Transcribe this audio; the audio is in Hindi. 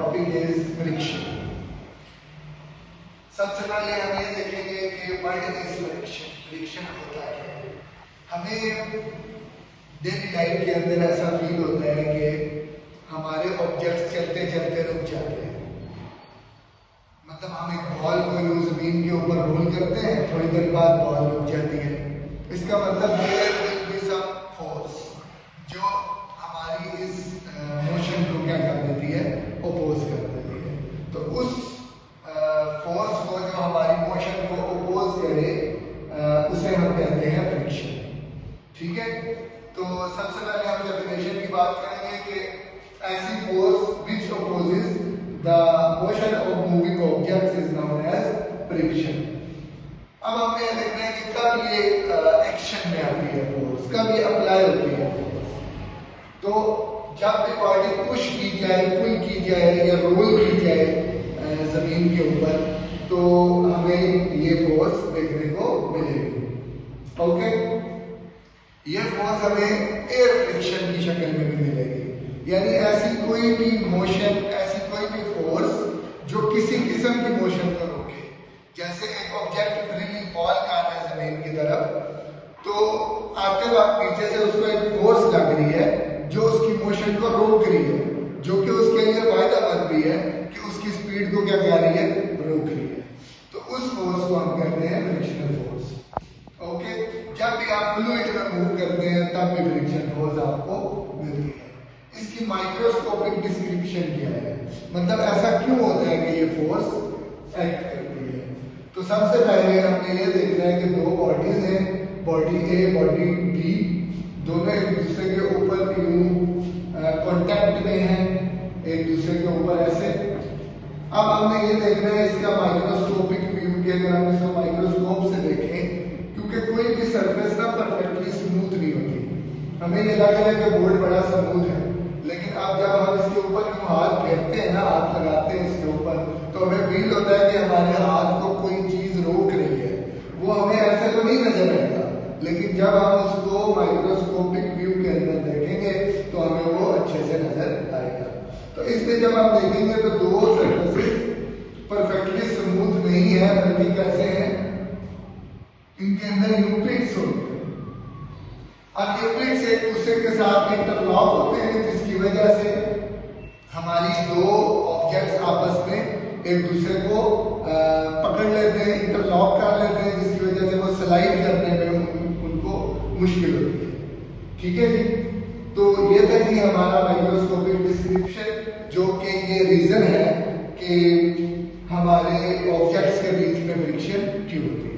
Topic is friction. सबसे पहले हम ये देखेंगे कि व्हाट इज फ्रिक्शन, फ्रिक्शन होता है। हमें डेली लाइफ के अंदर ऐसा फील होता है कि हमारे ऑब्जेक्ट चलते चलते रुक जाते हैं। मतलब हम एक बॉल को यूं जमीन के ऊपर रोल करते हैं, थोड़ी देर बाद बॉल रुक जाती है। इसका मतलब there will be some force जो हमारी इस मोशन को क्या कर देती है, अपोज कर देती है। तो उस फोर्स को जो हमारी मोशन को अपोज करे उसे हम कहते हैं फ्रिक्शन। ठीक है, तो सबसे पहले हम डेफिनेशन की बात करेंगे कि ऐसी force which opposes the motion of moving objects is known as friction. अब हमें यह देखना है कि कब ये एक्शन में आती है फोर्स, कब ये अप्लाई होती है फोर्स। तो जब भी बॉडी पुश की जाए, पुल की जाए या रोल की जाए जमीन के ऊपर, तो हमें ये फोर्स देखने को मिलेगी। ओके, ये फोर्स हमें एयर फ्रिक्शन की शक्ल में भी मिलेगी। यानी ऐसी कोई भी मोशन, ऐसी कोई भी फोर्स जो किसी किस्म की मोशन को रोके। जैसे एक ऑब्जेक्ट फ्रीली फॉल कर रहा है जमीन की तरफ, तो आते वक्त पीछे से उसको एक फोर्स लग रही है जो उसकी मोशन को रोक रही है, जो कि उसके लिए फायदेमंद भी है कि उसकी स्पीड को क्या कर रही है, रोक रही है। तो उस फोर्स को हम कहते हैं फ्रिक्शनल फोर्स। ओके, जब भी आप फ्लूइड में मूव करते हैं तब भी फ्रिक्शन फोर्स आपको मिलती है। इसकी माइक्रोस्कोपिक डिस्क्रिप्शन क्या है, मतलब ऐसा क्यों होता है कि ये फोर्स एक्ट करती है। तो सबसे पहले हमने ये देखना है कि दो बॉडीज हैं, बॉडी ए बॉडी बी, दोनों एक दूसरे के ऊपर कॉन्टैक्ट में हैं, एक दूसरे के ऊपर ऐसे। अब हमने ये देखना है इसका माइक्रोस्कोपिक व्यू के, अगर हम इसको माइक्रोस्कोप से देखें, क्योंकि कोई भी सरफेस ना परफेक्टली स्मूथ नहीं होती। हमें ये लग रहा है कि बोर्ड बड़ा स्मूथ है, लेकिन अब जब हम इसके ऊपर हाथ फेरते हैं ना, हाथ लगाते हैं इसके ऊपर, तो हमें फील होता है कि हमारे हाथ को कोई चीज रोक रही है। वो हमें ऐसे तो नहीं नजर आएगा, लेकिन जब हम उसको माइक्रोस्कोपिक व्यू के अंदर देखेंगे तो हमें वो अच्छे से नजर आएगा। तो इसलिए जब आप देखेंगे तो दो सरफेसेस परफेक्टली स्मूथ नहीं है, बल्कि कैसे हैं, इनके अंदर यूनिट्स होते हैं। अब यूनिट्स एक दूसरे के साथ इंटरलॉक होते हैं, जिसकी वजह से हमारी दो ऑब्जेक्ट्स आपस में एक दूसरे को पकड़ लेते हैं, इंटरलॉक कर लेते हैं, जिसकी वजह से वो स्लाइड करने में उनको मुश्किल होती है। ठीक है जी, तो ये था कि हमारा माइक्रोस्कोपिक डिस्क्रिप्शन, जो कि ये रीजन है कि हमारे ऑब्जेक्ट्स के बीच में फ्रिक्शन क्यों होती है।